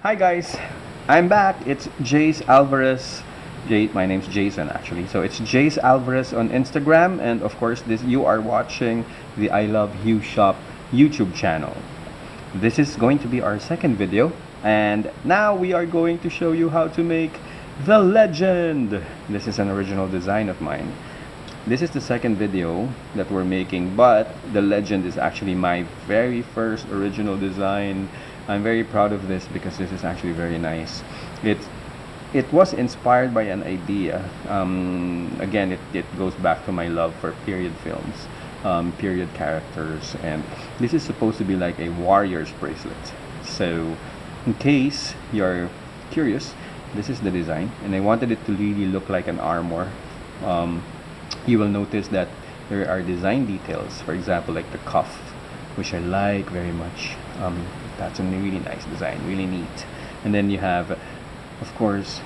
Hi guys, I'm back. It's Jace Alvarez. My name's Jason actually. So it's Jace Alvarez on Instagram, and of course this you are watching the I Love You Shop YouTube channel. This is going to be our second video, and now we are going to show you how to make the legend. This is an original design of mine. This is the second video that we're making, but the legend is actually my very first original design. I'm very proud of this because this is actually very nice. It was inspired by an idea. Again, it goes back to my love for period films, period characters, and this is supposed to be like a warrior's bracelet. So in case you're curious, this is the design, and I wanted it to really look like an armor. You will notice that there are design details, for example like the cuff, which I like very much. That's a really nice design, really neat. And then you have, of course,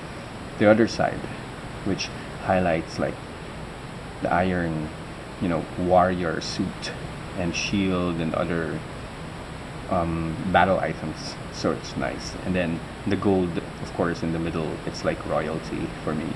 the other side, which highlights like the iron, warrior suit and shield and other battle items. So it's nice. And then the gold, of course, in the middle, it's like royalty for me.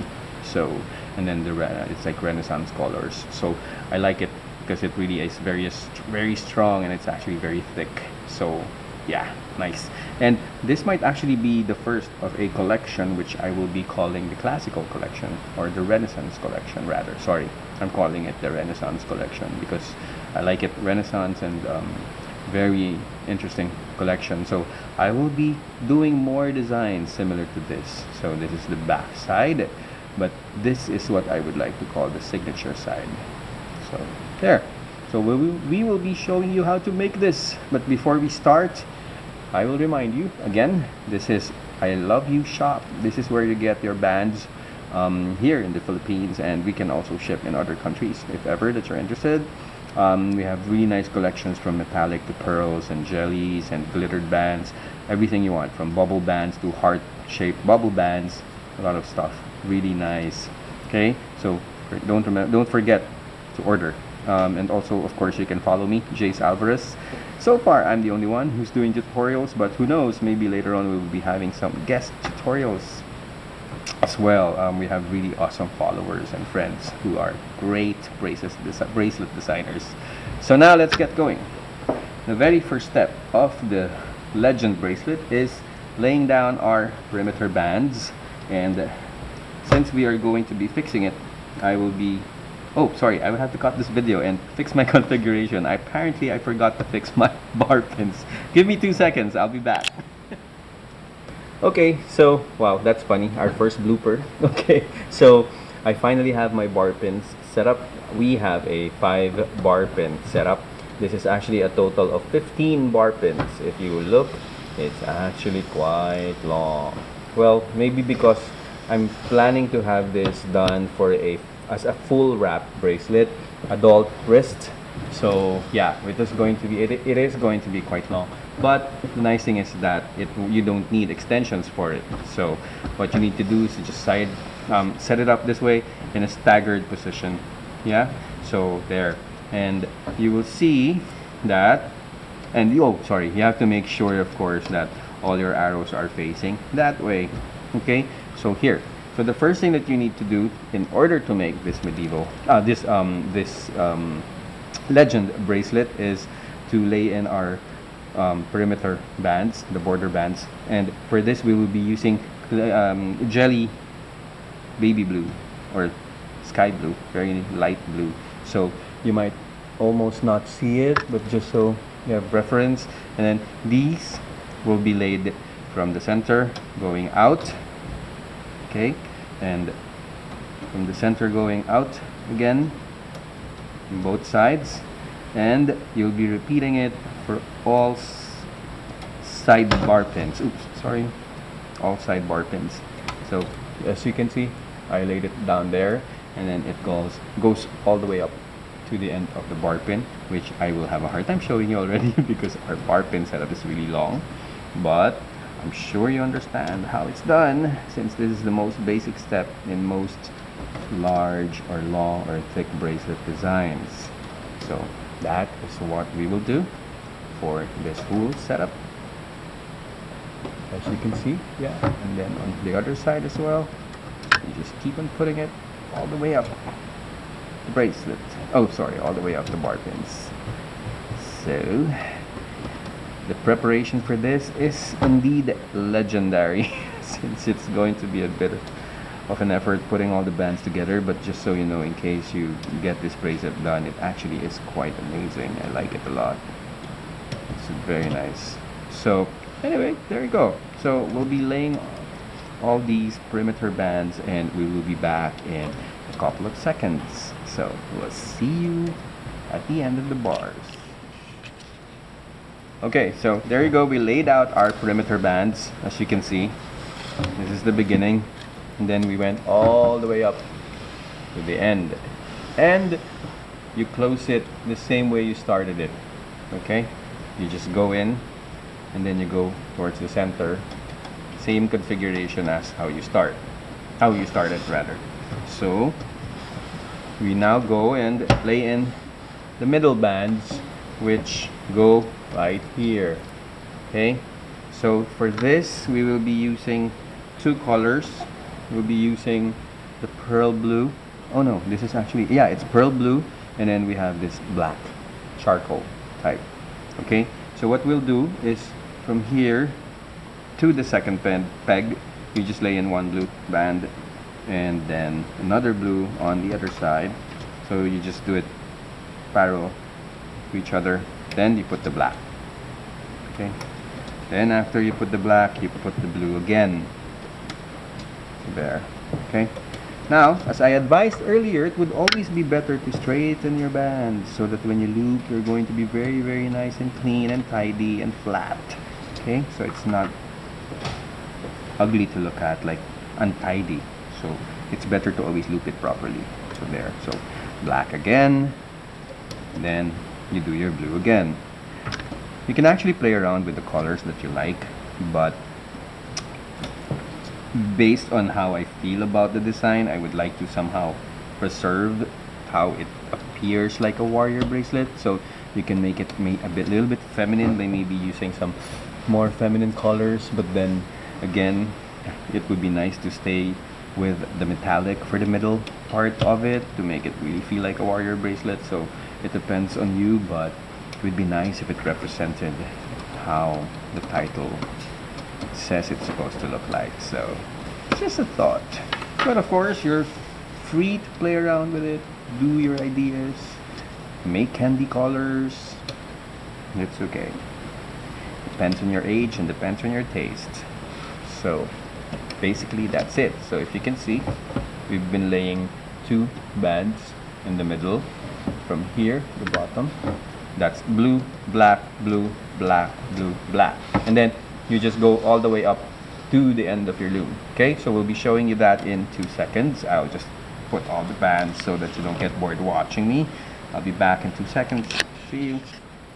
So, and then it's like Renaissance colors. So I like it because it really is very strong, and it's actually very thick. So yeah, nice. And this might actually be the first of a collection, which I will be calling the classical collection, or the Renaissance collection rather. Sorry, I'm calling it the Renaissance collection because I like it. Renaissance and very interesting collection. So I will be doing more designs similar to this. So this is the back side, but this is what I would like to call the signature side. So there. So we will be showing you how to make this. But before we start, I will remind you again, this is I Love You Shop. This is where you get your bands here in the Philippines, and we can also ship in other countries if ever that you're interested. We have really nice collections from metallic to pearls and jellies and glittered bands, everything you want, from bubble bands to heart-shaped bubble bands, a lot of stuff, really nice. Okay, so don't forget to order. And also, of course, you can follow me, Jace Alvarez. So far, I'm the only one who's doing tutorials, but who knows, maybe later on we will be having some guest tutorials as well. We have really awesome followers and friends who are great bracelet designers. So now let's get going. The very first step of the legend bracelet is laying down our perimeter bands, and since we are going to be fixing it, I will have to cut this video and fix my configuration. Apparently I forgot to fix my bar pins. Give me 2 seconds, I'll be back. Okay, so wow, that's funny, our first blooper. Okay, so I finally have my bar pins set up. We have a 5 bar pin setup. This is actually a total of 15 bar pins. If you look, it's actually quite long. Well, maybe because I'm planning to have this done as a full wrap bracelet, adult wrist. So yeah, it is going to be quite long. But the nice thing is that you don't need extensions for it. So what you need to do is to just set it up this way in a staggered position. Yeah, so there, and you will see that. And you have to make sure, of course, that all your arrows are facing that way. Okay, so here. So the first thing that you need to do in order to make this legend bracelet is to lay in our perimeter bands, the border bands, and for this we will be using jelly baby blue or sky blue, very light blue. So you might almost not see it, but just so you have reference. And then these will be laid from the center going out. Okay, and from the center going out again on both sides, and you'll be repeating it for all side bar pins. All side bar pins. So as you can see, I laid it down there, and then it goes all the way up to the end of the bar pin, which I will have a hard time showing you already because our bar pin setup is really long, but I'm sure you understand how it's done, since this is the most basic step in most large or long or thick bracelet designs. So that is what we will do for this whole setup. as you can see. Yeah, and then on the other side as well, you just keep on putting it all the way up the bracelet. Oh, sorry, all the way up the bar pins. So the preparation for this is indeed legendary since it's going to be a bit of an effort putting all the bands together, but just so you know, in case you get this bracelet done, it actually is quite amazing. I like it a lot. It's very nice. So anyway, there you go. So we'll be laying all these perimeter bands and we will be back in a couple of seconds. So we'll see you at the end of the bars. Okay, so there you go. We laid out our perimeter bands, as you can see. This is the beginning, and then we went all the way up to the end, and you close it the same way you started it. Okay, you just go in and then you go towards the center, same configuration as how you started rather. So we now go and lay in the middle bands, which go right here. Okay, so for this we will be using two colors. We'll be using the pearl blue. Oh no, this is actually, yeah, it's pearl blue, and then we have this black charcoal type. Okay, so what we'll do is from here to the second peg, you just lay in one blue band and then another blue on the other side. So you just do it parallel to each other, then you put the black. Okay, then after you put the black, you put the blue again there. Okay, now as I advised earlier, it would always be better to straighten your bands so that when you loop, you're going to be very, very nice and clean and tidy and flat. Okay, so it's not ugly to look at, like untidy. So it's better to always loop it properly. So there, so black again, then you do your blue again. You can actually play around with the colors that you like, but based on how I feel about the design, I would like to somehow preserve how it appears like a warrior bracelet. So you can make it a little bit feminine by maybe using some more feminine colors, but then again, it would be nice to stay with the metallic for the middle part of it to make it really feel like a warrior bracelet. So it depends on you, but it would be nice if it represented how the title says it's supposed to look like. So it's just a thought, but of course you're free to play around with it, do your ideas, make candy colors. It's okay. Depends on your age and depends on your taste. So basically that's it. So if you can see, we've been laying two bands in the middle from here to the bottom. That's blue, black, blue, black, blue, black, and then you just go all the way up to the end of your loom. Okay, so we'll be showing you that in 2 seconds. I'll just put all the bands so that you don't get bored watching me. I'll be back in 2 seconds. See you.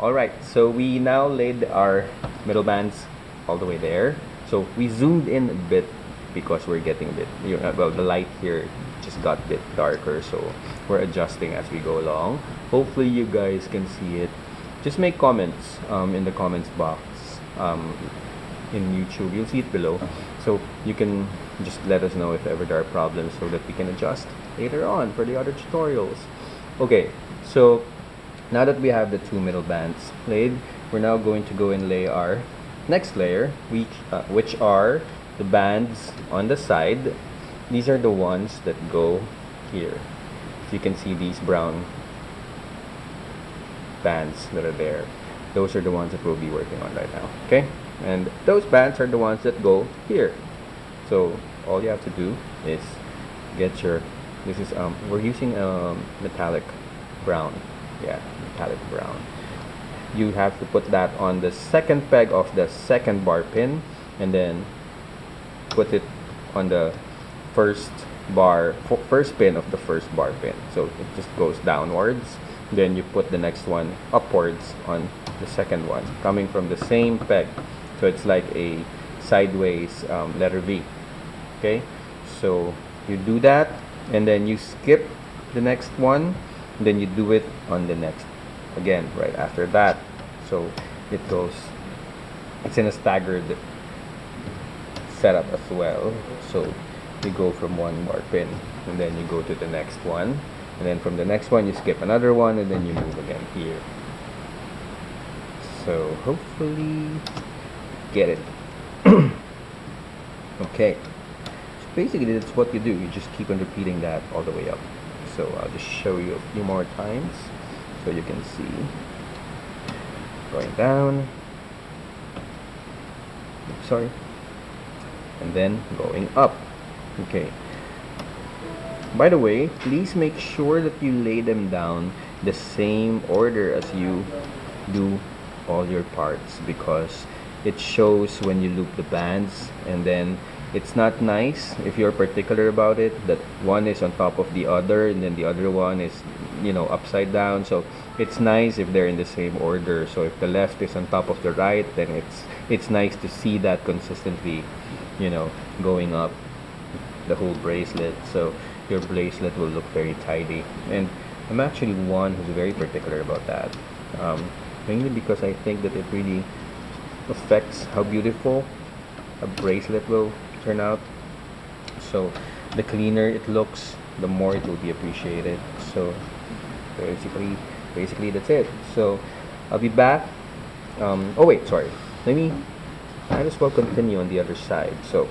Alright, so we now laid our middle bands all the way there. So we zoomed in a bit because we're getting a bit, well, the light here just got a bit darker, so we're adjusting as we go along. Hopefully you guys can see it. Just make comments in the comments box in YouTube. You'll see it below, so you can just let us know if ever there are problems so that we can adjust later on for the other tutorials. Okay, so now that we have the two middle bands laid, we're now going to go and lay our next layer, which are the bands on the side. These are the ones that go here. If you can see these brown bands that are there, those are the ones that we'll be working on right now. Okay, and those bands are the ones that go here. So all you have to do is get your, this is we're using metallic brown. Yeah, metallic brown. You have to put that on the second peg of the second bar pin, and then put it on the first pin of the first bar pin. So it just goes downwards. Then you put the next one upwards on the second one, coming from the same peg. So it's like a sideways letter V. Okay, so you do that, and then you skip the next one, and then you do it on the next again right after that. So it goes, it's in a staggered setup as well. So you go from one bar pin, and then you go to the next one, and then from the next one you skip another one, and then you move again here. So hopefully get it. Okay, so basically that's what you do. You just keep on repeating that all the way up. So I'll just show you a few more times so you can see. Going down, sorry, and then going up. Okay, by the way, please make sure that you lay them down the same order as you do all your parts, because it shows when you loop the bands, and then it's not nice if you're particular about it that one is on top of the other and then the other one is, you know, upside down. So it's nice if they're in the same order. So if the left is on top of the right, then it's nice to see that consistently, you know, going up the whole bracelet, so your bracelet will look very tidy. And I'm actually one who's very particular about that, mainly because I think that it really affects how beautiful a bracelet will turn out. So the cleaner it looks, the more it will be appreciated. So basically that's it. So I'll be back. Oh wait, sorry, might as well continue on the other side. So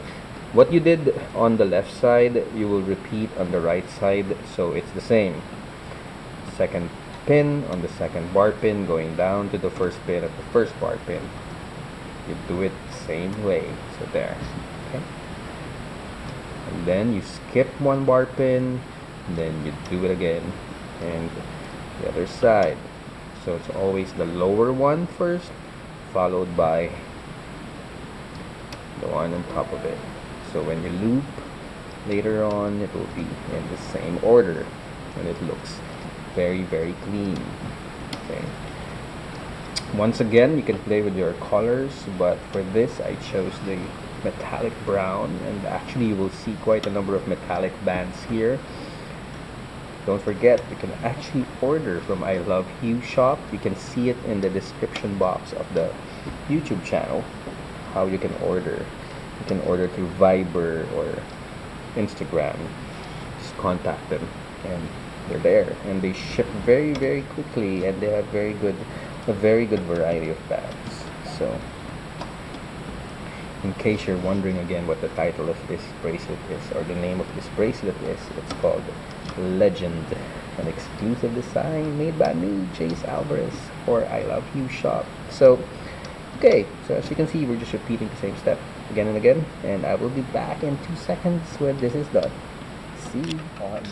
what you did on the left side, you will repeat on the right side, so it's the same. Second pin on the second bar pin, going down to the first pin at the first bar pin. You do it the same way. So there. Okay. And then you skip one bar pin, and then you do it again, and the other side. So it's always the lower one first, followed by the one on top of it. So when you loop later on, it will be in the same order, and it looks very, very clean. Okay. Once again, you can play with your colors, but for this I chose the metallic brown, and actually you will see quite a number of metallic bands here. Don't forget, you can actually order from ILOVEHUESHOP. You can see it in the description box of the YouTube channel, how you can order. You can order through Viber or Instagram. Just contact them and they're there, and they ship very, very quickly, and they have a very good variety of bands. So in case you're wondering again what the title of this bracelet is, or the name of this bracelet is, it's called Legend, an exclusive design made by me, Jace Alvarez, for ILOVEHUESHOP. So okay, so as you can see, we're just repeating the same step again and again, and I will be back in 2 seconds when this is done. See you on.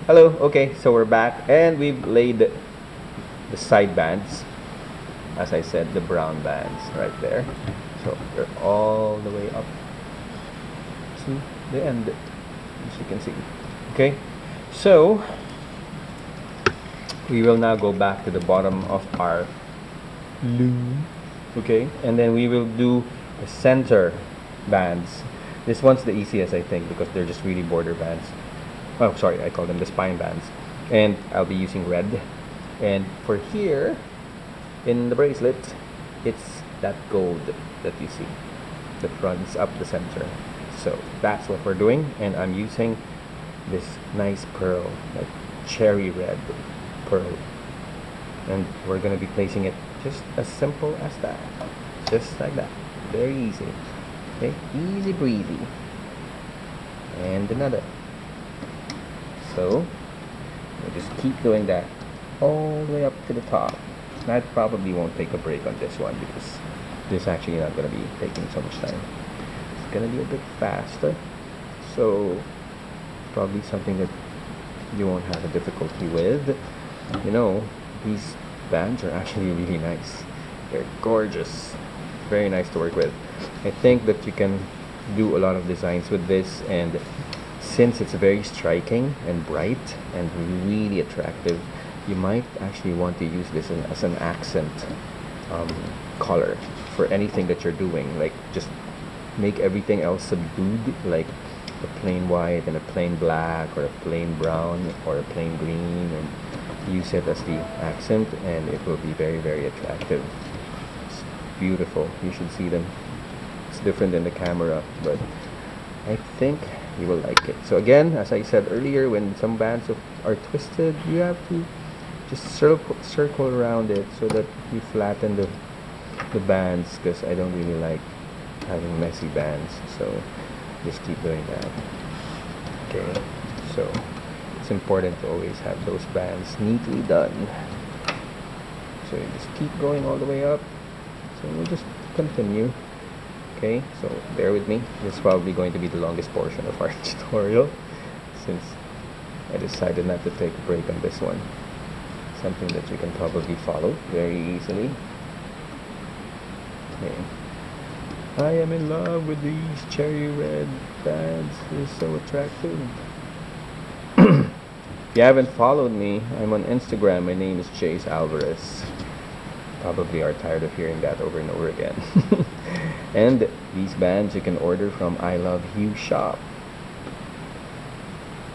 Hello. Okay, so we're back, and we've laid the side bands, as I said, the brown bands right there. So they're all the way up to the end, as you can see. Okay, so we will now go back to the bottom of our loom. Okay, and then we will do the center bands. This one's the easiest, I think, because they're just really border bands. Oh, sorry, I call them the spine bands. And I'll be using red. And for here in the bracelet, it's that gold that you see that runs up the center. So that's what we're doing, and I'm using this nice pearl, like cherry red pearl, and we're going to be placing it just as simple as that, just like that. Very easy. Okay, easy breezy. And another. So we'll just keep doing that all the way up to the top. I probably won't take a break on this one, because this is actually not going to be taking so much time. It's going to be a bit faster, so probably something that you won't have a difficulty with. You know, these bands are actually really nice. They're gorgeous, very nice to work with. I think that you can do a lot of designs with this, and since it's very striking and bright and really attractive, you might actually want to use this as an accent color for anything that you're doing. Like, just make everything else subdued, like a plain white and a plain black, or a plain brown or a plain green, and use it as the accent, and it will be very, very attractive. It's beautiful. You should see them. looks different in the camera, but I think you will like it. So again, as I said earlier, when some bands are twisted, you have to just circle around it so that you flatten the bands, because I don't really like having messy bands, so just keep doing that. Okay, so it's important to always have those bands neatly done. So you just keep going all the way up. So we'll just continue. Okay, so bear with me. This is probably going to be the longest portion of our tutorial, since I decided not to take a break on this one. Something that you can probably follow very easily. Okay. I am in love with these cherry red bands. They're so attractive. If you haven't followed me, I'm on Instagram. My name is Jace Alvarez. Probably are tired of hearing that over and over again. And these bands you can order from ILOVEHUESHOP.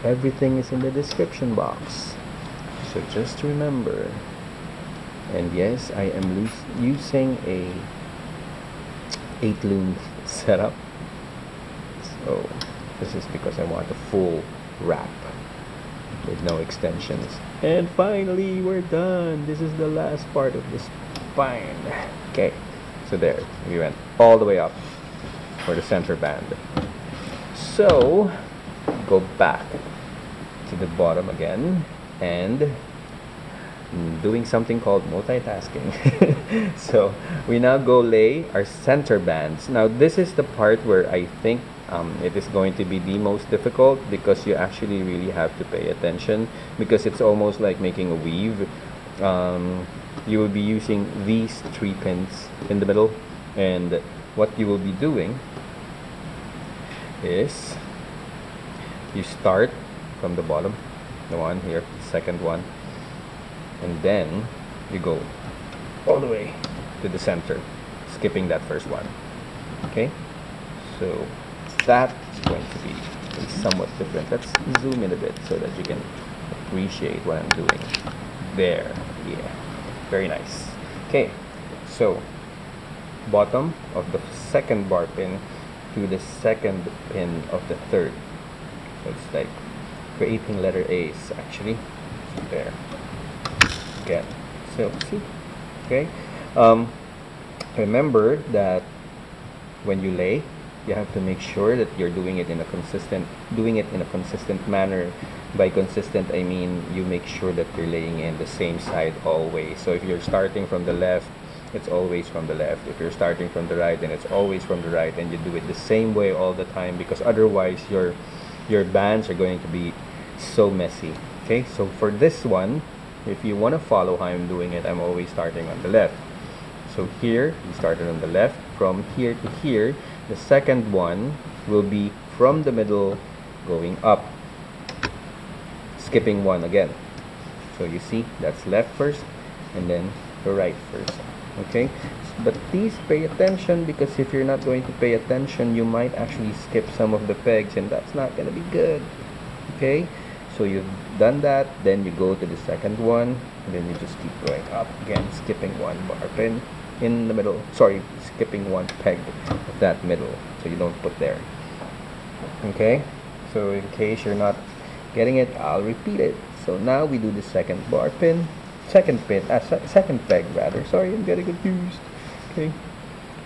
Everything is in the description box. So just remember. And yes, I am using a 8 loom setup. So this is because I want a full wrap with no extensions. And finally, we're done. This is the last part of the spine. Okay, so there, we went all the way up for the center band. So go back to the bottom again and doing something called multitasking. So we now go lay our center bands. Now this is the part where I think it is going to be the most difficult, because you actually really have to pay attention, because it's almost like making a weave. You will be using these 3 pins in the middle, and what you will be doing is you start from the bottom, the one here, the second one, and then you go all the way to the center, skipping that first one. Okay, so that is going to be somewhat different. Let's zoom in a bit so that you can appreciate what I'm doing. There, yeah, very nice. Okay, so bottom of the second bar pin to the second pin of the third. So it's like creating letter A's actually. There. Again. So see. Okay. Remember that when you lay, you have to make sure that you're doing it in a consistent manner. By consistent, I mean you make sure that you're laying in the same side always. So if you're starting from the left, it's always from the left. If you're starting from the right, then it's always from the right, and you do it the same way all the time, because otherwise your bands are going to be so messy. Okay, so for this one, if you want to follow how I'm doing it, I'm always starting on the left. So here, we started on the left. From here to here, the second one will be from the middle going up, skipping one again. So you see, that's left first and then the right first. Okay, but please pay attention, because if you're not going to pay attention, you might actually skip some of the pegs, and that's not going to be good. Okay, so you've done that, then you go to the second one, and then you just keep going up again, skipping one bar pin in the middle, sorry, skipping one peg of that middle, so you don't put there. Okay, so in case you're not getting it, I'll repeat it. So now we do the second bar pin, second peg rather, sorry, I'm getting confused. Okay,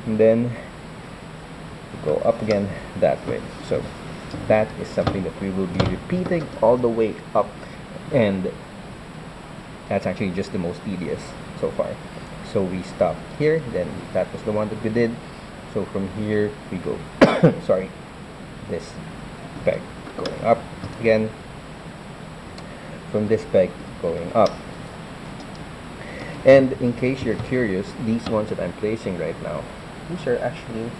and then go up again that way. So that is something that we will be repeating all the way up, and that's actually just the most tedious so far. So we stop here, then that was the one that we did. So from here we go sorry, this peg going up again, from this peg going up. And in case you're curious, these ones that I'm placing right now, these are actually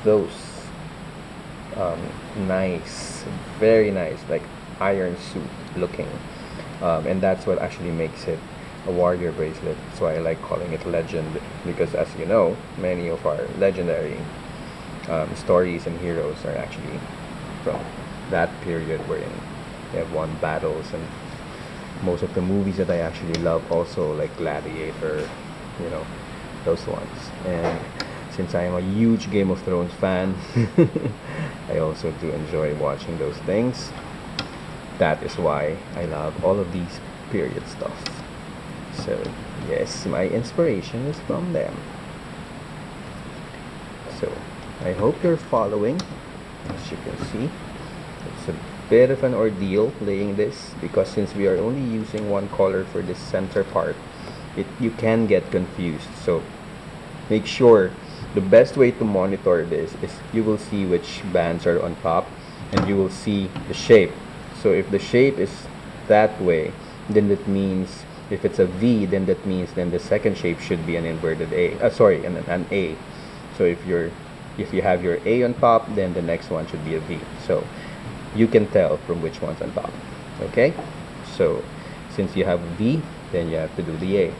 those nice, very nice, like iron suit looking, and that's what actually makes it a warrior bracelet. That's why I like calling it legend, because as you know, many of our legendary stories and heroes are actually from that period wherein they have won battles, and most of the movies that I actually love also, like Gladiator, you know, those ones. And Since I am a huge Game of Thrones fan, I also do enjoy watching those things. That is why I love all of these period stuff. So yes, my inspiration is from them. So I hope you're following. As you can see, it's a bit of an ordeal laying this, because since we are only using one color for this center part, you can get confused. So make sure the best way to monitor this is you will see which bands are on top, and you will see the shape. So if the shape is that way, then that means if it's a V, then that means then the second shape should be an inverted A. An A. So if you have your A on top, then the next one should be a V. So you can tell from which one's on top. Okay? So since you have V, then you have to do the A.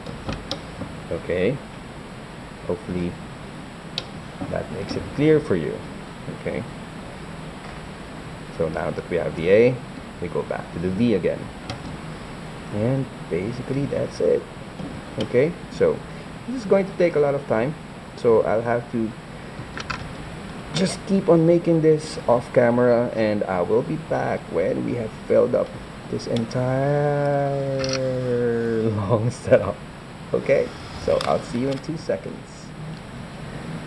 Okay? Hopefully that makes it clear for you. Okay? So now that we have the A, we go back to the V again. And basically that's it. Okay? So this is going to take a lot of time. So I'll have to just keep on making this off camera, and I will be back when we have filled up this entire long setup. Okay, so I'll see you in 2 seconds.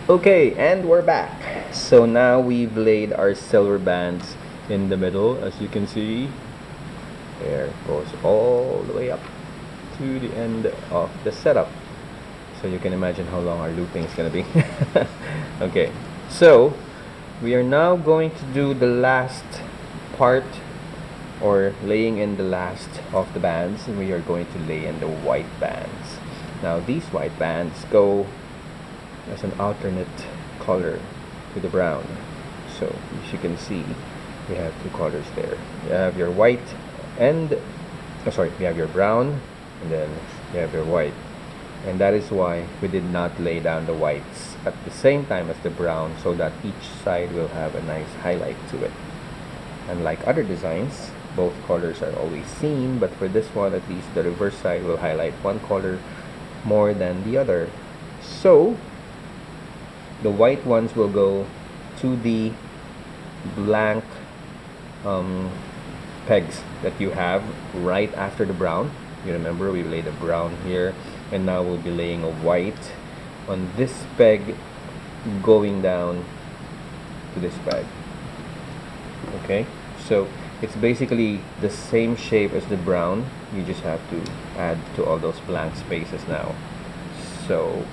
Okay, and we're back. So now we've laid our silver bands in the middle. As you can see, there goes all the way up to the end of the setup. So you can imagine how long our looping is gonna be. Okay, so we are now going to do the last part, or laying in the last of the bands, and we are going to lay in the white bands. Now these white bands go as an alternate color to the brown. So as you can see, we have two colors there. You have your white and you have your brown, and then you have your white. And that is why we did not lay down the whites at the same time as the brown, so that each side will have a nice highlight to it. Unlike other designs, both colors are always seen, but for this one at least the reverse side will highlight one color more than the other. So the white ones will go to the blank pegs that you have right after the brown. You remember we laid a brown here, and now we'll be laying a white on this peg going down to this peg. Okay, so it's basically the same shape as the brown. You just have to add to all those blank spaces now. So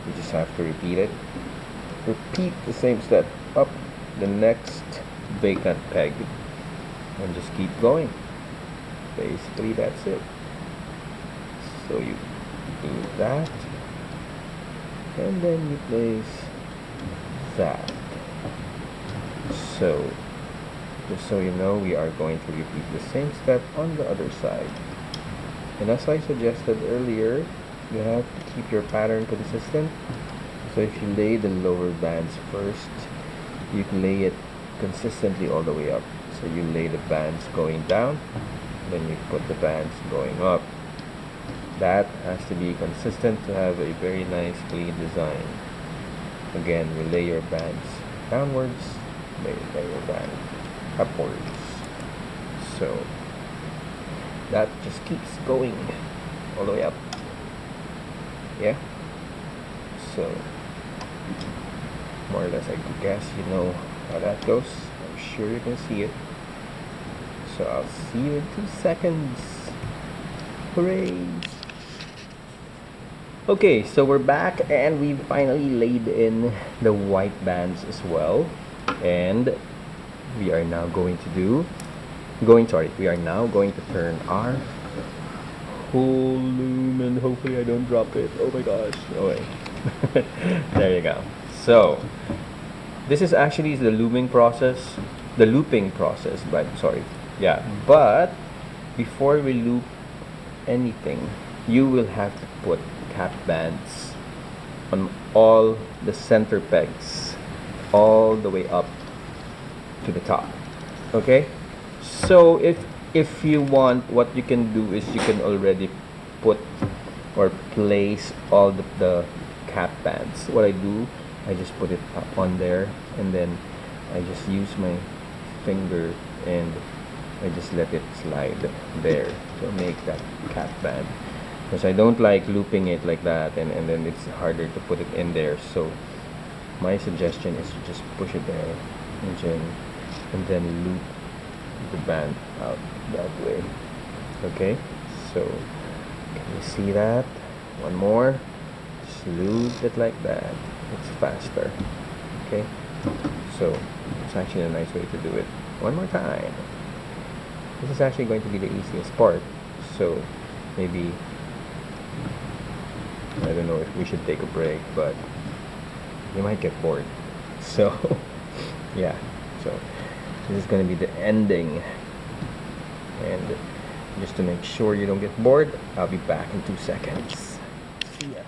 you just have to repeat the same step up the next vacant peg, and just keep going. Basically that's it. So you do that, and then you place that. So just so you know, we are going to repeat the same step on the other side. And as I suggested earlier, you have to keep your pattern consistent. So if you lay the lower bands first, you can lay it consistently all the way up. So you lay the bands going down, then you put the bands going up. That has to be consistent to have a very nice clean design. Again, you lay your bands downwards, lay your band upwards. So that just keeps going all the way up. Yeah, so more or less I guess you know how that goes. I'm sure you can see it. So I'll see you in 2 seconds. Hooray! Okay, so we're back, and we finally laid in the white bands as well, and we are now going to turn our whole loom, and hopefully I don't drop it. Oh my gosh. Oh wait. There you go. So this is actually the looping process, but before we loop anything, you will have to put cap bands on all the center pegs all the way up to the top. Okay, so if you want, what you can do is you can already put or place all the cap bands. What I do, I just put it up on there, and then I just use my finger and I just let it slide there to make that cap band, because I don't like looping it like that, and then it's harder to put it in there. So my suggestion is to just push it there and then loop the band out that way. Okay, so can you see that? One more, just loop it like that. It's faster. Okay, so it's actually a nice way to do it. One more time. This is actually going to be the easiest part, so maybe, I don't know if we should take a break, but you might get bored. So yeah, so this is going to be the ending, and just to make sure you don't get bored, I'll be back in 2 seconds. See ya.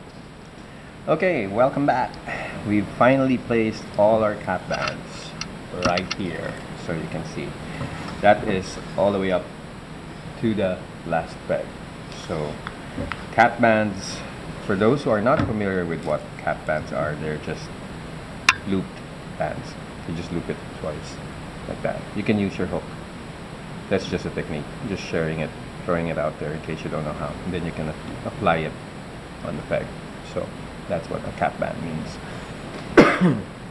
Okay, welcome back. We've finally placed all our cap bands right here, so you can see that is all the way up to the last peg. So cap bands, for those who are not familiar with what cap bands are, they're just looped bands. You just loop it twice like that. You can use your hook. That's just a technique, just sharing it, throwing it out there in case you don't know how, and then you can apply it on the peg. So that's what a cap band means.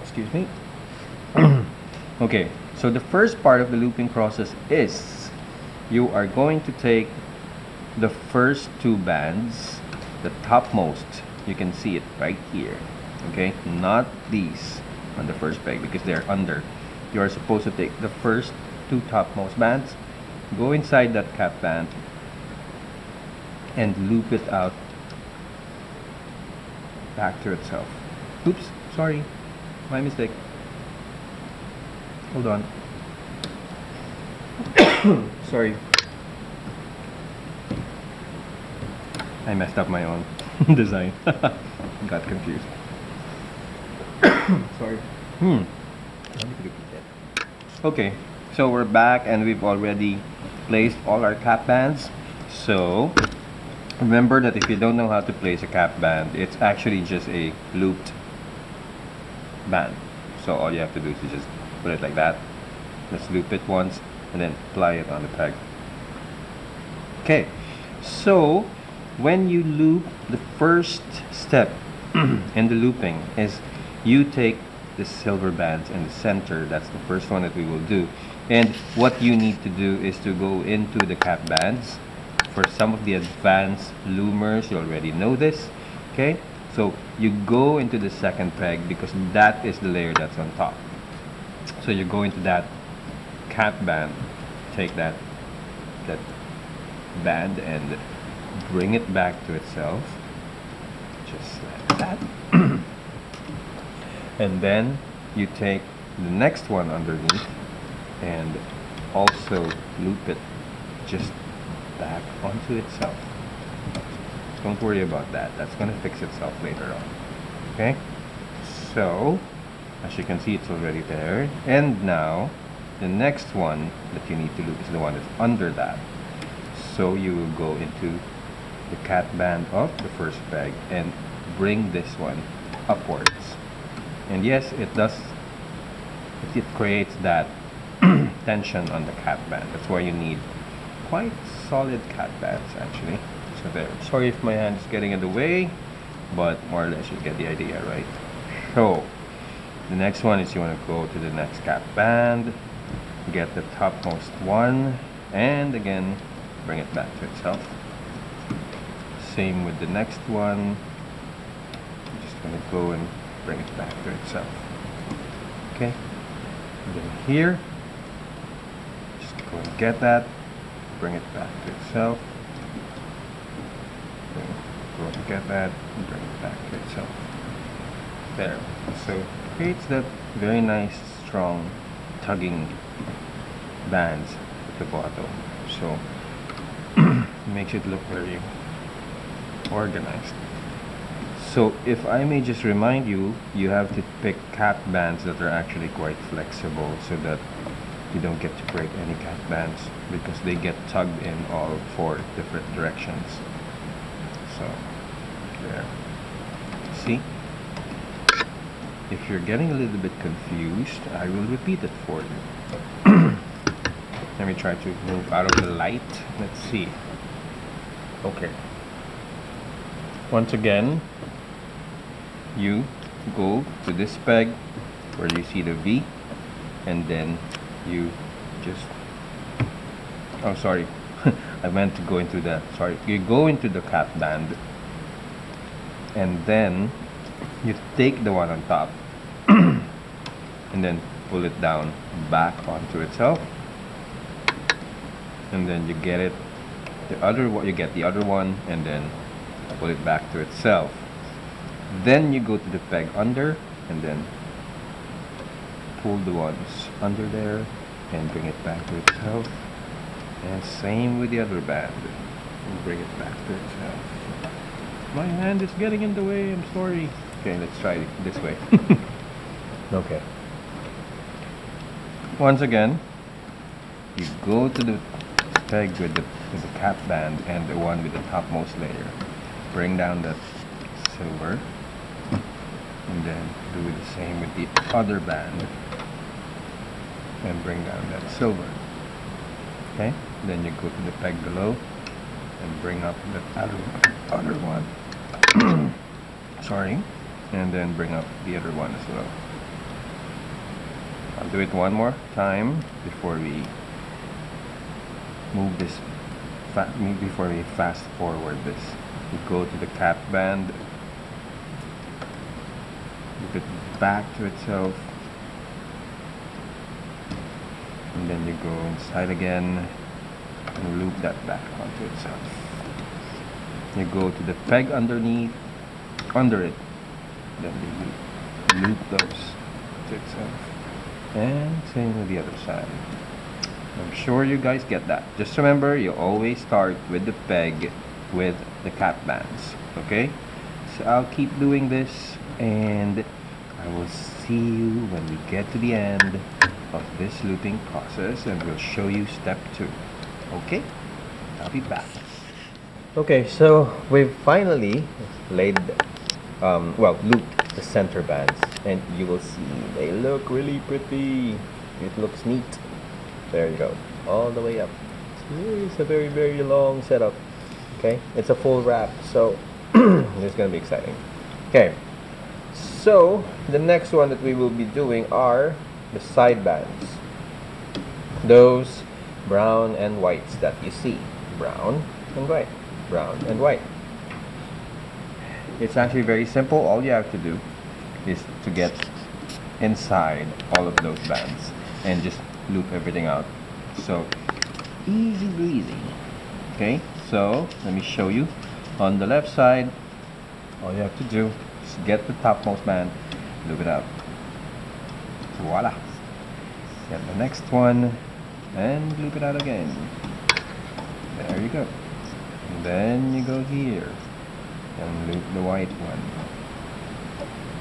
Excuse me. Okay, so the first part of the looping process is you are going to take the first 2 bands, the topmost, you can see it right here, okay, not these on the first peg because they're under. You are supposed to take the first 2 topmost bands, go inside that cap band and loop it out back to itself. Oops, sorry, my mistake. Hold on. Sorry, I messed up my own design. Got confused. Sorry. Okay, so we're back and we've already placed all our cap bands. So remember that if you don't know how to place a cap band, it's actually just a looped band. So all you have to do is to just put it like that. Let's loop it once and then apply it on the peg. Okay, so when you loop, the first step in the looping is you take the silver bands in the center. That's the first one that we will do. And what you need to do is to go into the cap bands. For some of the advanced loomers, you already know this. Okay, so you go into the second peg because that is the layer that's on top. So you go into that cap band, take that band and bring it back to itself, just like that. And then you take the next one underneath and also loop it just back onto itself. Don't worry about that, that's going to fix itself later on. Okay, so as you can see, it's already there. And now the next one that you need to loop is the one that's under that. So you will go into the cap band of the first peg and bring this one upwards. And yes, it creates that tension on the cap band. That's why you need quite solid cap bands actually. So there. Sorry if my hand is getting in the way, but more or less you get the idea, right? So the next one is you want to go to the next cap band, get the topmost one, and again bring it back to itself. Same with the next one. I'm just going to go and bring it back to itself. Okay, and then here, just go and get that, bring it back to itself. Go and get that and bring it back to itself. There. So it creates that very nice, strong, tugging bands at the bottom. So it makes it look very organized. So if I may just remind you, you have to pick cap bands that are actually quite flexible so that you don't get to break any cap bands because they get tugged in all 4 different directions. So there. See? if you're getting a little bit confused, I will repeat it for you. Let me try to move out of the light. Let's see. Okay. Once again, you go to this peg where you see the V, and then you just, oh sorry, I meant to go into the, sorry, you go into the cap band, and then you take the one on top and then pull it down back onto itself, and then you get it, the other one, you get the other one, and then pull it back to itself. Then you go to the peg under, and then pull the ones under there and bring it back to itself, and same with the other band, and bring it back to itself. My hand is getting in the way, I'm sorry. Okay, let's try it this way. Okay. Once again, you go to the peg with the cap band and the one with the topmost layer. Bring down that silver, and then do the same with the other band, and bring down that silver. Okay, then you go to the peg below and bring up the other one. Sorry, and then bring up the other one as well. I'll do it one more time before we move this, before we fast forward this. You go to the cap band, loop it back to itself, and then you go inside again and loop that back onto itself. You go to the peg underneath, under it, then you loop those to itself, and same with the other side. I'm sure you guys get that. Just remember, you always start with the peg with the cap bands. Okay, so I'll keep doing this, and I will see you when we get to the end of this looping process, and we'll show you step 2. Okay, I'll be back. Okay, so we've finally laid looped the center bands, and you will see they look really pretty. It looks neat. There you go, all the way up. It's a very, very long setup. Okay, it's a full wrap, so it's gonna be exciting. Okay, so the next one that we will be doing are the side bands. Those brown and whites that you see. Brown and white. Brown and white. It's actually very simple. All you have to do is to get inside all of those bands and just loop everything out. So easy breezy. Okay, so let me show you. On the left side, all you have to do is get the topmost band, loop it out. Voila. Get the next one and loop it out again. There you go. And then you go here and loop the white one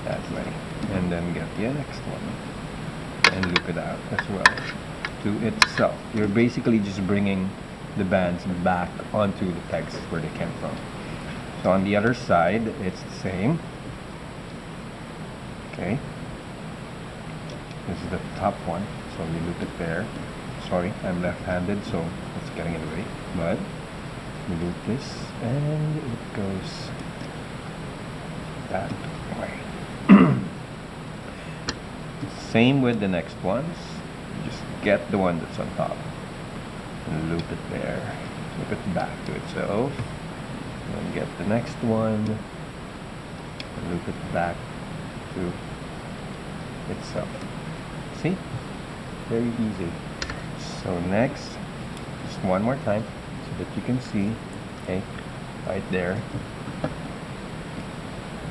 that way, and then get the next one and loop it out as well to itself. You're basically just bringing the bands back onto the pegs where they came from. So on the other side, it's the same. Okay, this is the top one, so we loop it there. Sorry, I'm left-handed, so it's getting in the way, but we loop this and it goes that way. Same with the next ones. Just get the one that's on top and loop it there, loop it back to itself, and get the next one and loop it back to itself. See? Very easy. So next, just one more time so that you can see. Okay, right there.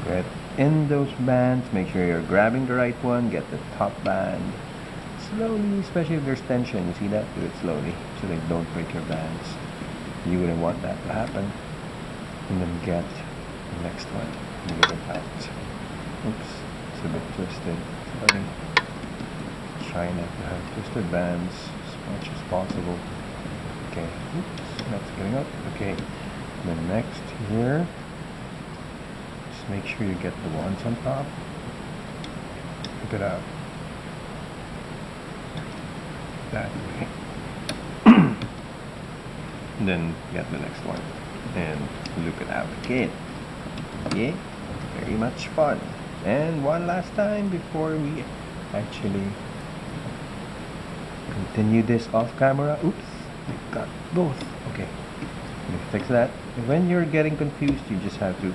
Get in those bands, make sure you're grabbing the right one, get the top band. Slowly, especially if there's tension, you see that? Do it slowly so they don't break your bands. You wouldn't want that to happen. And then get the next one. Move it out. Oops, it's a bit twisted. Sorry. Try not to have twisted bands as much as possible. Okay, oops, that's getting up. Okay, then next here, just make sure you get the ones on top. Look it out. That way. Then get the next one and loop it out again. Yeah, very much fun. And one last time before we actually continue this off camera. Oops, we got both. Okay, let me fix that. When you're getting confused, you just have to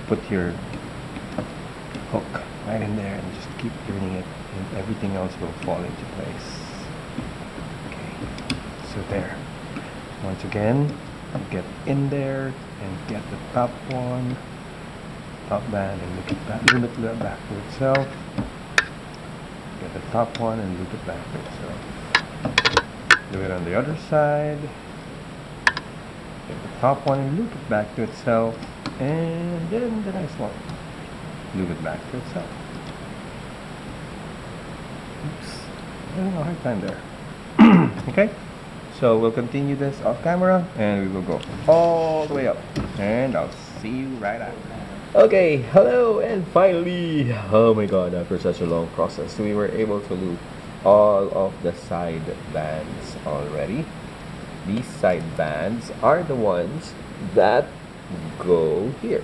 put your hook right in there and just keep turning it, and everything else will fall into place. Okay, so there. Once again, get in there and get the top one, top band, and loop it back to itself. Get the top one and loop it back to itself. Do it on the other side. Get the top one and loop it back to itself, and then the next one. Loop it back to itself. Oops, having a hard time there. Okay. So we'll continue this off camera and we will go all the way up, and I'll see you right after. Okay, hello, and finally, oh my god, after such a long process, we were able to loop all of the side bands already. These side bands are the ones that go here.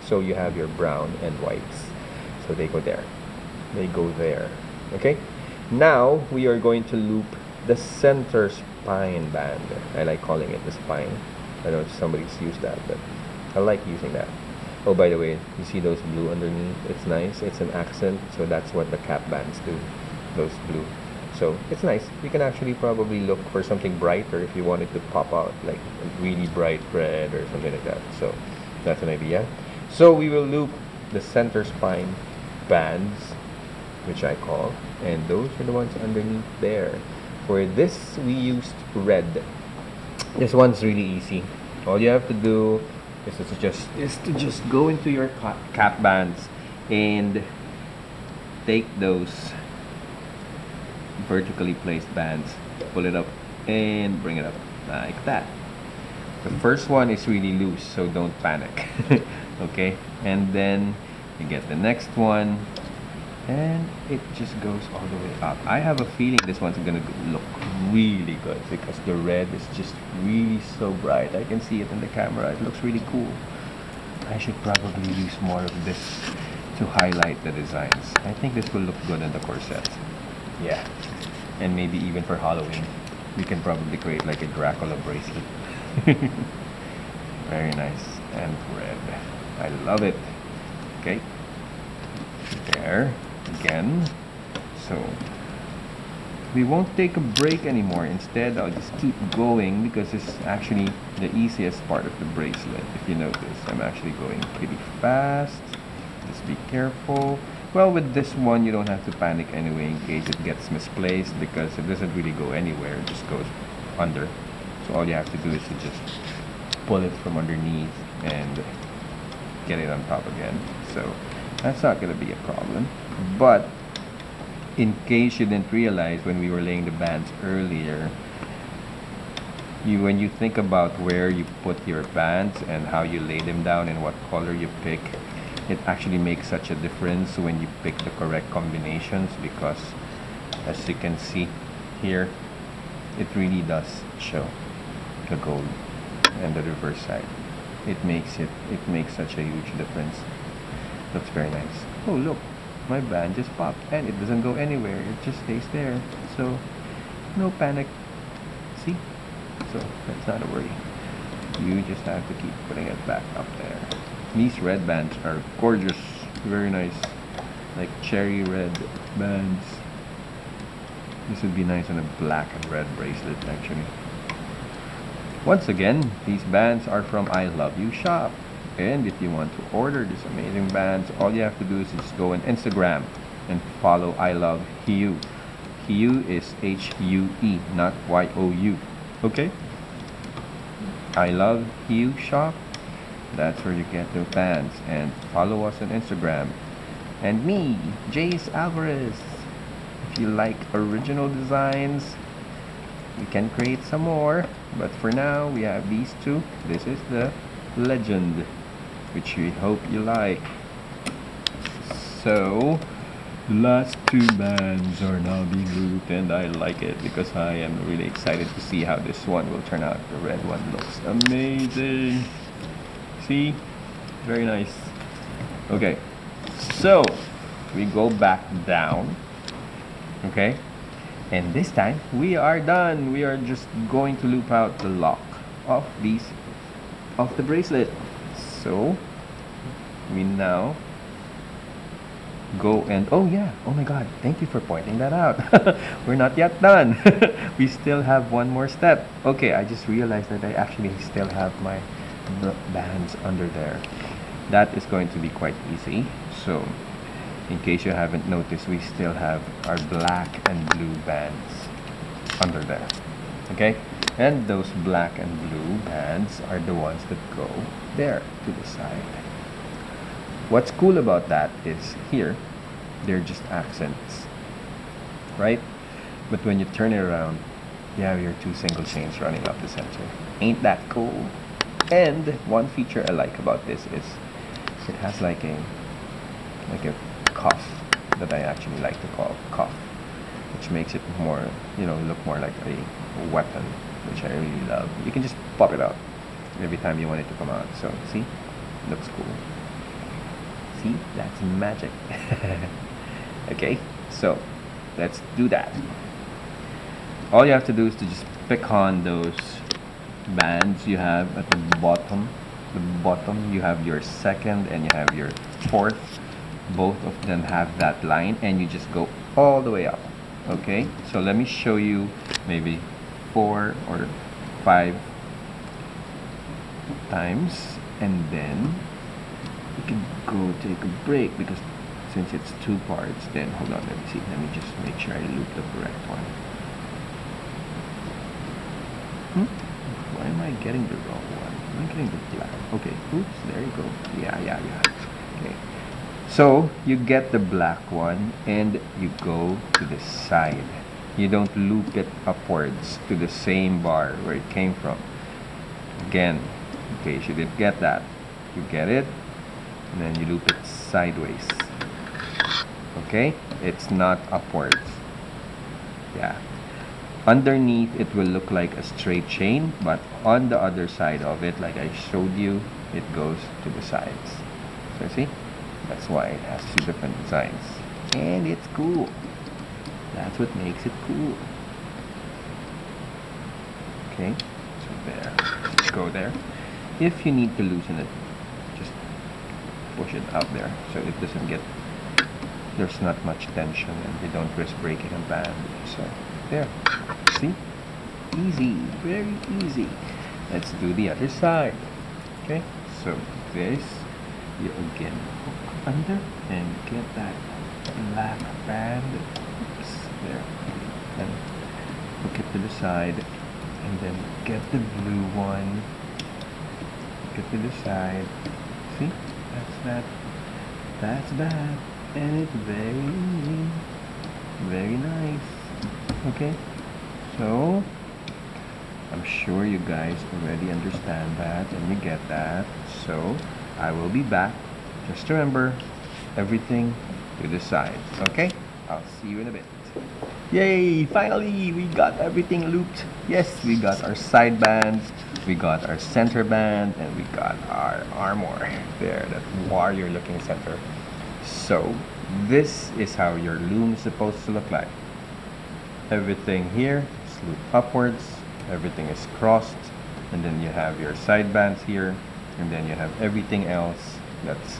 So you have your brown and whites. So they go there. They go there. Okay? Now we are going to loop the center spine band. I like calling it the spine. I don't know if somebody's used that, but I like using that. Oh, by the way, you see those blue underneath? It's nice. It's an accent, so that's what the cap bands do. Those blue. So it's nice. You can actually probably look for something brighter if you want it to pop out, like a really bright red or something like that. So that's an idea. So we will loop the center spine bands, which I call, and those are the ones underneath there. For this, we used red. This one's really easy. All you have to do is to just go into your cap bands and take those vertically placed bands, pull it up and bring it up like that. The first one is really loose, so don't panic. Okay, and then you get the next one and it just goes all the way up. I have a feeling this one's gonna look really good because the red is just really so bright. I can see it in the camera. It looks really cool. I should probably use more of this to highlight the designs. I think this will look good in the corset. Yeah, and maybe even for Halloween we can probably create like a Dracula bracelet. Very nice. And red, I love it. Okay, there again. So we won't take a break anymore. Instead, I'll just keep going because it's actually the easiest part of the bracelet. If you notice, I'm actually going pretty fast. Just be careful. Well, with this one, you don't have to panic anyway in case it gets misplaced, because it doesn't really go anywhere. It just goes under. So all you have to do is to just pull it from underneath and get it on top again. So that's not going to be a problem. But in case you didn't realize when we were laying the bands earlier, when you think about where you put your bands and how you lay them down and what color you pick, it actually makes such a difference when you pick the correct combinations, because as you can see here, it really does show the gold and the reverse side. It makes such a huge difference. Looks very nice. Oh look, my band just popped and it doesn't go anywhere. It just stays there. So no panic. See? So that's not a worry. You just have to keep putting it back up there. These red bands are gorgeous. Very nice. Like cherry red bands. This would be nice on a black and red bracelet actually. Once again, these bands are from ILOVEHUESHOP. And if you want to order these amazing bands, all you have to do is just go on Instagram and follow ILOVEHUE. Hue is H-U-E, not Y-O-U. Okay? ILOVEHUESHOP. That's where you get the bands. And follow us on Instagram. And me, Jace Alvarez. If you like original designs, we can create some more. But for now, we have these two. This is the Legend, which we hope you like. So The last two bands are now being looped, and I like it because I am really excited to see how this one will turn out. The red one looks amazing. See? Very nice. Okay, so we go back down. Okay, and this time we are done. We are just going to loop out the lock of the bracelet. So we now go and oh yeah, oh my god, thank you for pointing that out. We're not yet done. We still have one more step. Okay, I just realized that I actually still have my bands under there. That is going to be quite easy. So in case you haven't noticed, we still have our black and blue bands under there. Okay, and those black and blue bands are the ones that go there to the side. What's cool about that is here, they're just accents, right? But when you turn it around, you have your two single chains running up the center. Ain't that cool? And one feature I like about this is it has like a cuff that I actually like to call cuff, which makes it more, you know, look more like a weapon, which I really love. You can just pop it out every time you want it to come out. So see, looks cool. See, that's magic. Okay, so let's do that. All you have to do is to just pick on those bands you have at the bottom. The bottom, you have your second and you have your fourth. Both of them have that line, and you just go all the way up. Okay, so let me show you maybe 4 or 5 times, and then you can go take a break, because since it's 2 parts, then hold on, let me see, let me just make sure I loop the correct one. Why am I getting the wrong one? Am I getting the black? Okay, oops, there you go. Yeah. Okay, so you get the black one and you go to the side. You don't loop it upwards to the same bar where it came from. Again, in case you didn't get that, you get it, and then you loop it sideways. Okay, it's not upwards. Yeah, underneath it will look like a straight chain, but on the other side of it, like I showed you, it goes to the sides. So see, that's why it has 2 different designs, and it's cool. That's what makes it cool. Okay, so there, just go there. If you need to loosen it, just push it out there so it doesn't get, there's not much tension and you don't risk breaking a band. So there, see, easy, very easy. Let's do the other side. Okay, so this, you again hook under and get that black band. Oops, there, and hook it to the side, and then get the blue one, get to the side. See, that's that, and it's very easy, very nice. Okay, so I'm sure you guys already understand that and you get that. So I will be back. Just remember, everything to the sides. Okay, I'll see you in a bit. Yay, finally we got everything looped. Yes, we got our side bands, we got our center band, and we got our armor there, that warrior looking center. So this is how your loom is supposed to look like. Everything here is looped upwards, everything is crossed, and then you have your side bands here, and then you have everything else that's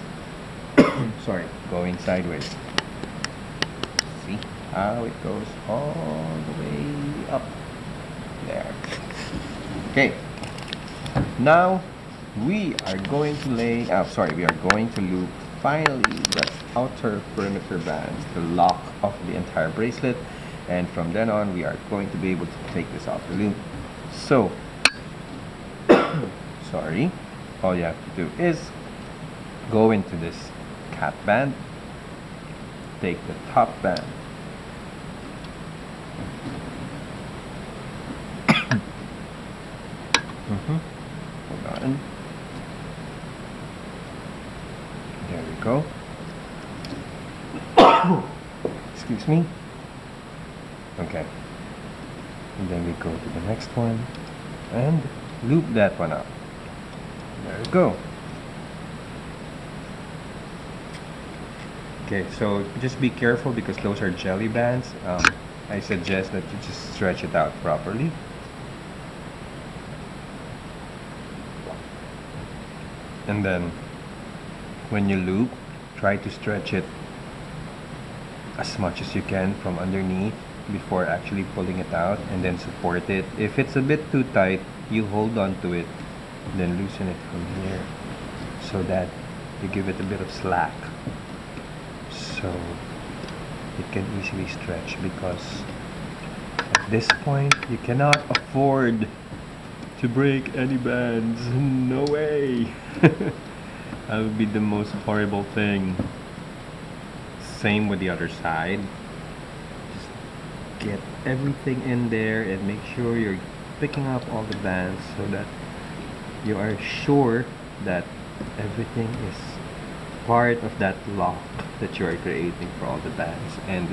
sorry, going sideways. See how it goes all the way up there. Okay, now we are going to we are going to loop finally the outer perimeter bands, the lock of the entire bracelet, and from then on we are going to be able to take this off the loop. So sorry, all you have to do is go into this cap band, take the top band, hold on, there we go. Excuse me. Okay. And then we go to the next one and loop that one up. There we go. Okay, so just be careful because those are jelly bands. I suggest that you just stretch it out properly. And then when you loop, try to stretch it as much as you can from underneath before actually pulling it out, and then support it. If it's a bit too tight, you hold on to it, then loosen it from here so that you give it a bit of slack, so it can easily stretch, because at this point you cannot afford to break any bands. No way. That would be the most horrible thing. Same with the other side. Just get everything in there and make sure you're picking up all the bands so that you are sure that everything is part of that lock that you are creating for all the bands, and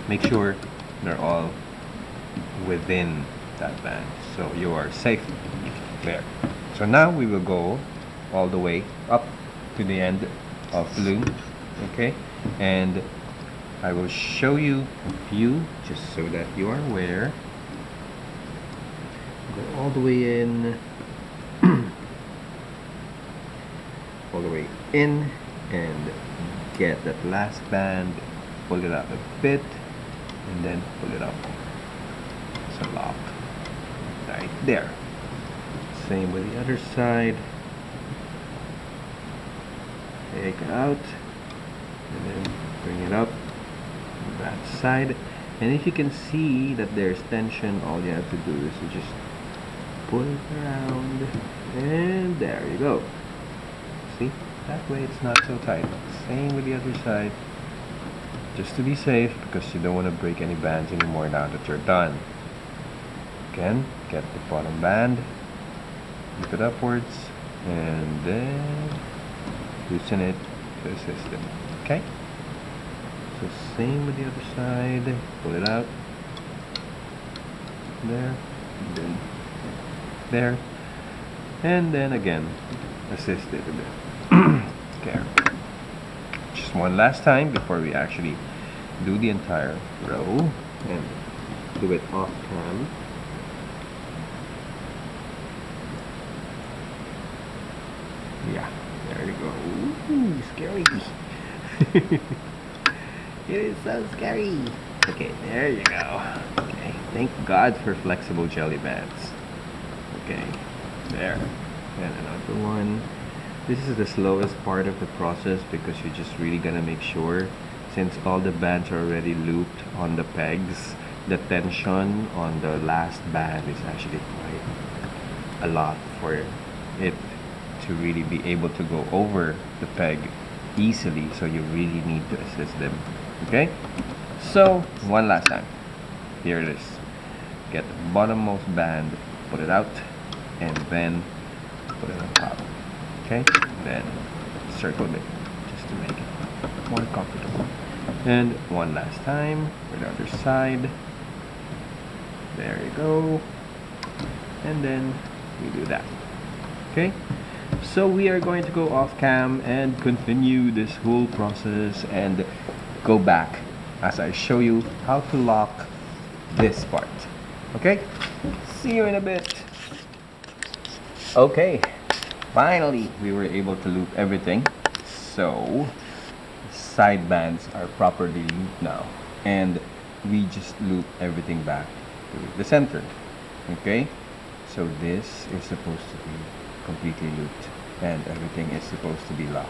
make sure they're all within that band so you are safe there. So now we will go all the way up to the end of the loom, okay, and I will show you a few just so that you are aware. Go all the way in, all the way in, and get that last band, pull it up a bit, and then pull it up. It's a lock right there. Same with the other side. Take it out and then bring it up on that side, and if you can see that there's tension, all you have to do is to just pull it around, and there you go. See, that way it's not so tight. Same with the other side, just to be safe, because you don't want to break any bands anymore now that you're done. Again, get the bottom band, flip it upwards, and then loosen it to assist it. Okay? So same with the other side. Pull it out. There. And then there. And then again, assist it a bit. Okay. Just one last time before we actually do the entire row and do it off cam. Yeah. There you go. Ooh, scary. It is so scary. Okay, there you go. Okay, thank God for flexible jelly bands. Okay, there. And another one. This is the slowest part of the process because you're just really gonna make sure, since all the bands are already looped on the pegs, the tension on the last band is actually quite a lot for it to really be able to go over the peg easily, so you really need to assist them. Okay, so one last time, here it is. Get the bottommost band, put it out, and then put it on top. Okay, then circle it just to make it more comfortable. And one last time for the other side. There you go, and then we do that. Okay, so we are going to go off cam and continue this whole process and go back as I show you how to lock this part. Okay, see you in a bit. Okay, finally we were able to loop everything, so side bands are properly looped now, and we just loop everything back to the center. Okay, so this is supposed to be completely looped and everything is supposed to be locked.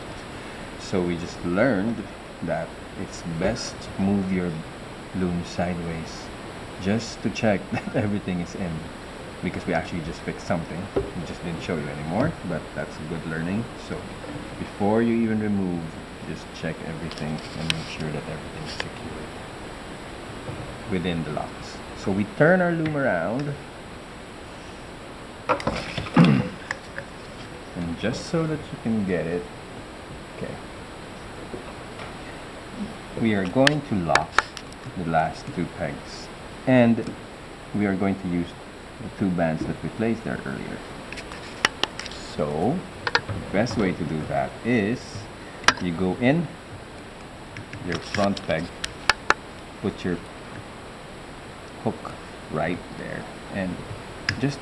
So we just learned that it's best to move your loom sideways just to check that everything is in, because we actually just fixed something. We just didn't show you anymore, but that's a good learning. So before you even remove, just check everything and make sure that everything is secured within the locks. So we turn our loom around, and just so that you can get it, okay, we are going to lock the last 2 pegs. And we are going to use the 2 bands that we placed there earlier. So the best way to do that is you go in your front peg, put your hook right there, and just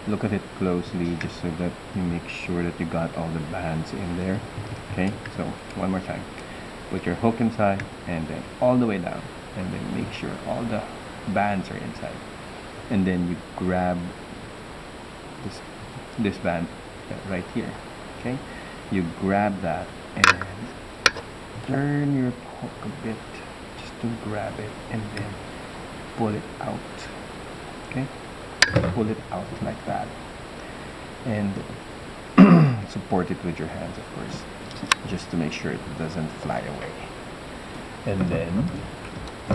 look at it closely just so that you make sure that you got all the bands in there. Okay, so one more time, put your hook inside and then all the way down, and then make sure all the bands are inside, and then you grab this band right here. Okay, you grab that and turn your hook a bit just to grab it, and then pull it out. Okay, pull it out like that, and support it with your hands, of course, just to make sure it doesn't fly away. And then,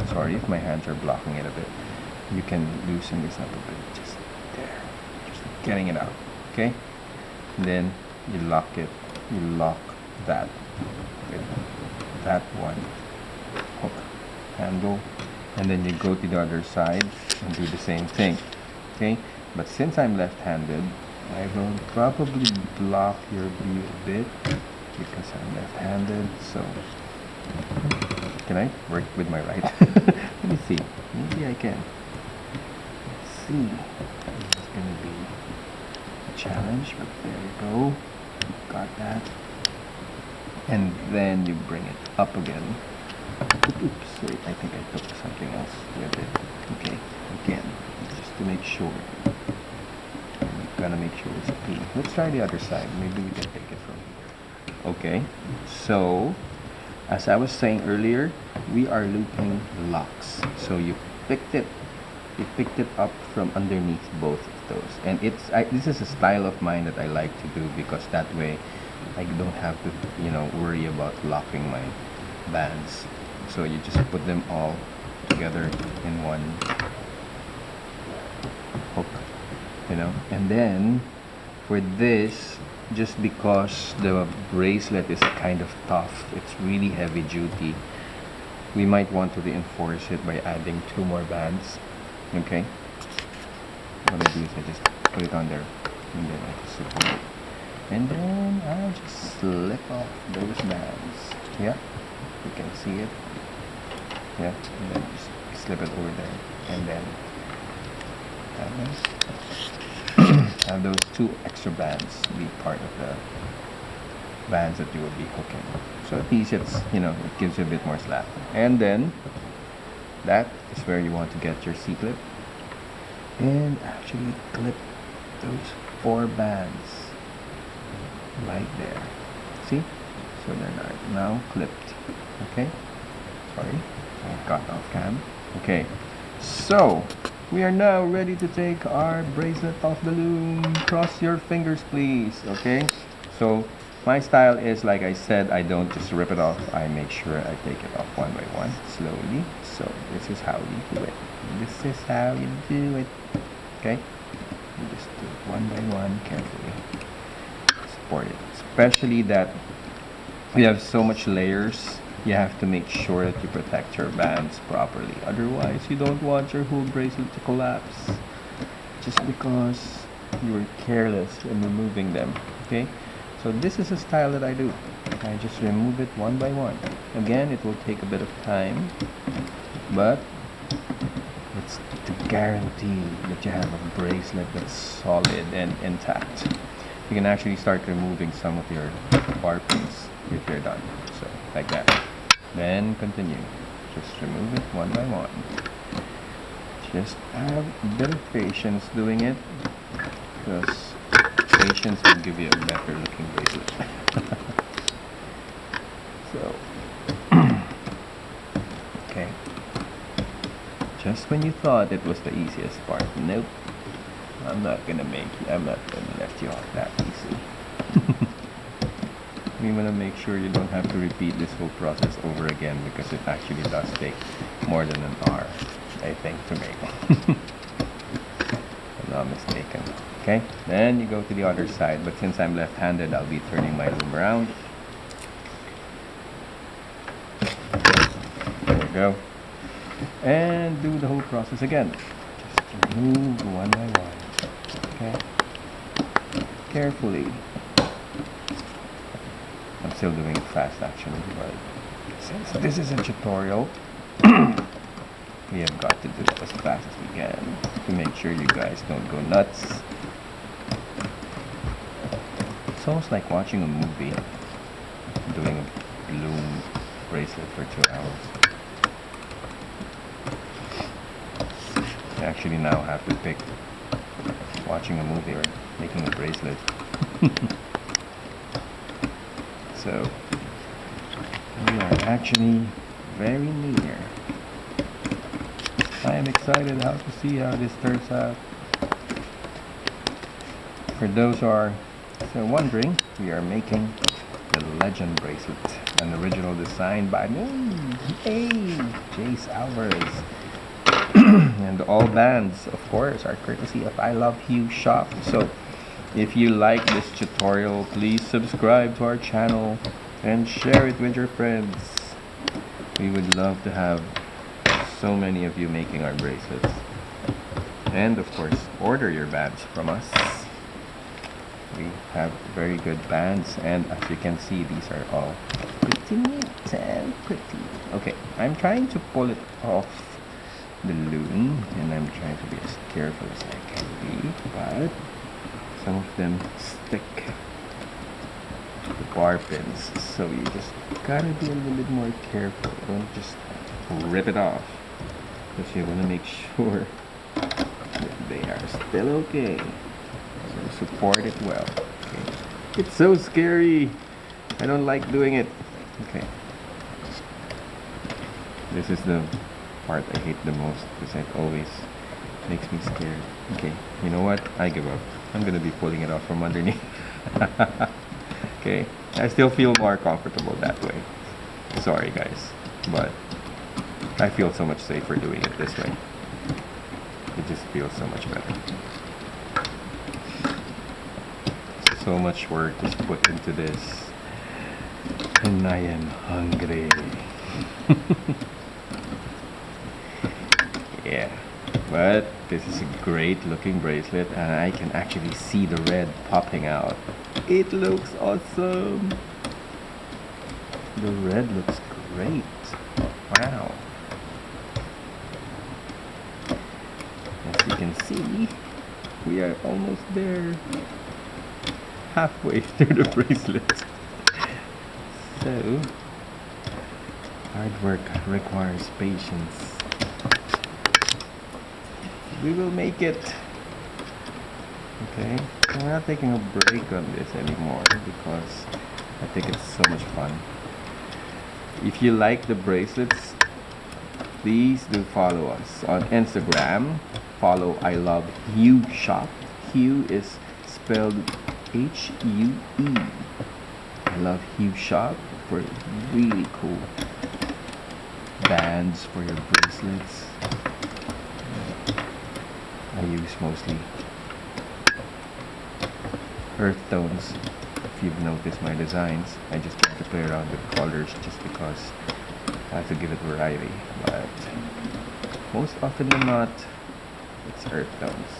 sorry if my hands are blocking it a bit, you can loosen this up a bit, just there, just getting it out. Okay, and then you lock it, you lock that with that one hook handle, and then you go to the other side and do the same thing. Okay, but since I'm left-handed, I will probably block your view a bit because I'm left-handed. So can I work with my right? Let me see, maybe I can. Let's see, it's gonna be a challenge, but there you go, got that. And then you bring it up again. Oops, wait, I think I took something else with it. Okay, again, just to make sure. I'm gonna make sure it's clean. Let's try the other side. Maybe we can take it from here. Okay, so as I was saying earlier, we are looping locks. So you picked it up from underneath both of those. And this is a style of mine that I like to do because that way I don't have to, worry about locking my bands. So you just put them all together in one hook, and then for this, just because the bracelet is kind of tough, it's really heavy duty, we might want to reinforce it by adding 2 more bands. Okay, what I do is I just put it on there, and then I just support it, and then I just slip off those bands. Yeah, you can see it. Yeah, and then just slip it over there, and then have those 2 extra bands be part of the bands that you will be hooking. So at least it's, it gives you a bit more slack. And then that is where you want to get your C-clip and actually clip those 4 bands right there. See? So they're now clipped. Okay? Sorry, I got off cam. Okay, so we are now ready to take our bracelet off the loom. Cross your fingers, please. Okay, so my style is, like I said, I don't just rip it off. I make sure I take it off one by one, slowly. So this is how you do it. This is how you do it. Okay, you just do it one by one, carefully. Support it, especially that we have so much layers. You have to make sure that you protect your bands properly. Otherwise, you don't want your whole bracelet to collapse just because you were careless in removing them. Okay, so this is a style that I do. I just remove it one by one. Again, it will take a bit of time, but it's to guarantee that you have a bracelet that's solid and intact. You can actually start removing some of your bar pins if you're done. So, like that. Then continue. Just remove it one by one. Just have a bit of patience doing it, because patience will give you a better looking bracelet. So, okay. Just when you thought it was the easiest part, nope. I'm not gonna let you off that easy. You want to make sure you don't have to repeat this whole process over again, because it actually does take more than an hour, I think, to make. I'm not mistaken. Okay, then you go to the other side, but since I'm left-handed, I'll be turning my loom around. There we go. and do the whole process again. Just remove one by one. Okay, carefully. I'm still doing it fast actually, but since this is a tutorial, we have got to do it as fast as we can to make sure you guys don't go nuts. It's almost like watching a movie, doing a loom bracelet for 2 hours. I actually now have to pick watching a movie or making a bracelet. So we are actually very near. I am excited to see how this turns out. For those who are still wondering, we are making the legend bracelet, an original design by me, hey, Jace Alvarez. And all bands, of course, are courtesy of ILOVEHUESHOP. So if you like this tutorial, please subscribe to our channel and share it with your friends. We would love to have so many of you making our bracelets. And of course, order your bands from us. We have very good bands, and as you can see, these are all pretty neat and pretty. Okay, I'm trying to pull it off the loom, and I'm trying to be as careful as I can be, but some of them stick to the bar pins, so you just gotta be a little bit more careful. Don't just rip it off, because you want to make sure that they are still okay. So support it well. Okay. It's so scary. I don't like doing it. Okay. This is the part I hate the most, because it always makes me scared. Okay, you know what? I give up. I'm gonna be pulling it off from underneath. Okay, I still feel more comfortable that way. Sorry guys, but I feel so much safer doing it this way. It just feels so much better. So much work is put into this, and I am hungry. Yeah, but this is a great looking bracelet, and I can actually see the red popping out. It looks awesome. The red looks great. Wow. As you can see, we are almost there. Halfway through the bracelet. So, hard work requires patience. We will make it. Okay, we're not taking a break on this anymore because I think it's so much fun. If you like the bracelets, please do follow us on Instagram. Follow ILOVEHUESHOP. Hue is spelled H-U-E. ILOVEHUESHOP for really cool bands for your bracelets. I use mostly earth tones. If you've noticed my designs, I just try to play around with colors just because I have to give it variety, but most often than not, it's earth tones.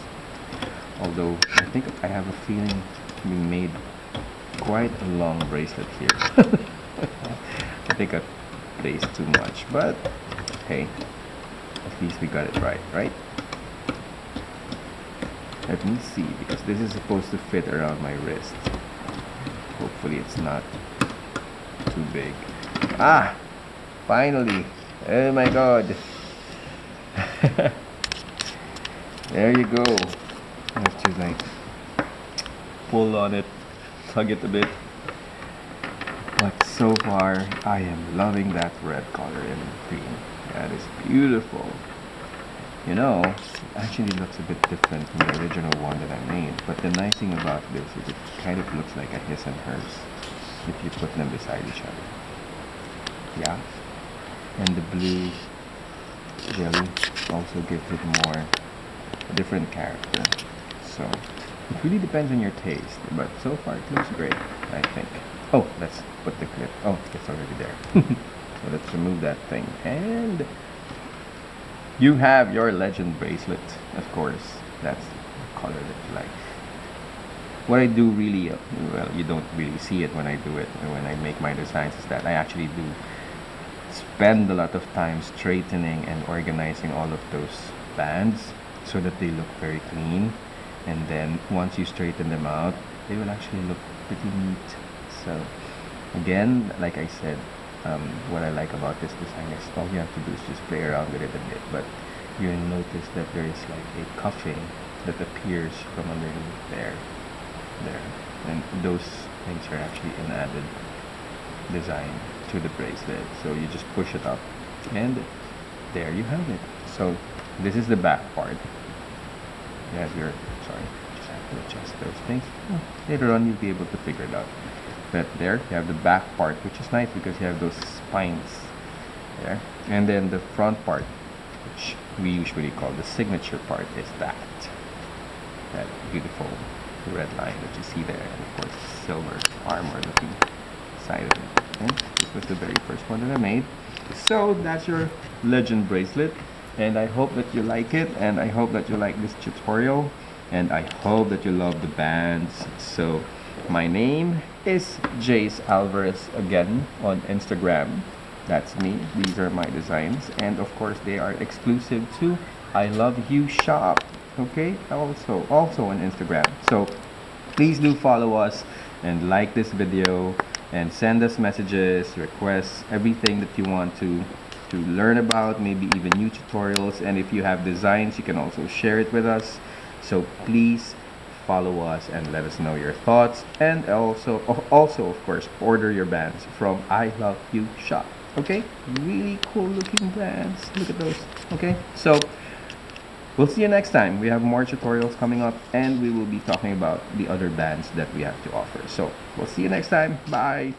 Although I think I have a feeling we made quite a long bracelet here. I think I placed too much, but hey, at least we got it right? Let me see, because this is supposed to fit around my wrist. Hopefully it's not too big. Ah! Finally! Oh my god! There you go. I have to like pull on it, tug it a bit. But so far, I am loving that red color and green. That is beautiful. You know, it actually looks a bit different from the original one that I made. But the nice thing about this is it kind of looks like a his and hers if you put them beside each other. Yeah. And the blue jelly also gives it more a different character. So it really depends on your taste, but so far it looks great, I think. Oh, let's put the clip. Oh, it's already there. So let's remove that thing, and You have your legend bracelet, of course. That's the color that you like. What I do really, well, you don't really see it when I do it, when I make my designs, is that I actually do spend a lot of time straightening and organizing all of those bands so that they look very clean. And then once you straighten them out, they will actually look pretty neat. So again, like I said, what I like about this design is all you have to do is just play around with it a bit, but you'll notice that there is like a cuffing that appears from underneath there, and those things are actually an added design to the bracelet. So you just push it up, and there you have it. So this is the back part. You have your, sorry, just have to adjust those things. Later on you'll be able to figure it out. But there you have the back part, which is nice because you have those spines there. And then the front part, which we usually call the signature part, is that beautiful red line that you see there, and of course silver armor looking side of it. Okay? This was the very first one that I made. So that's your legend bracelet, and I hope that you like it, and I hope that you like this tutorial, and I hope that you love the bands. So my name is Jace Alvarez again on Instagram. That's me. These are my designs, and of course they are exclusive to ILOVEHUESHOP. Okay, also on Instagram. So please do follow us and like this video and send us messages, requests, everything that you want to learn about, maybe even new tutorials. And if you have designs, you can also share it with us. So please follow us and let us know your thoughts, and also of course order your bands from ILOVEHUESHOP. Okay, really cool looking bands, look at those. Okay, so we'll see you next time. We have more tutorials coming up, and we will be talking about the other bands that we have to offer. So we'll see you next time. Bye.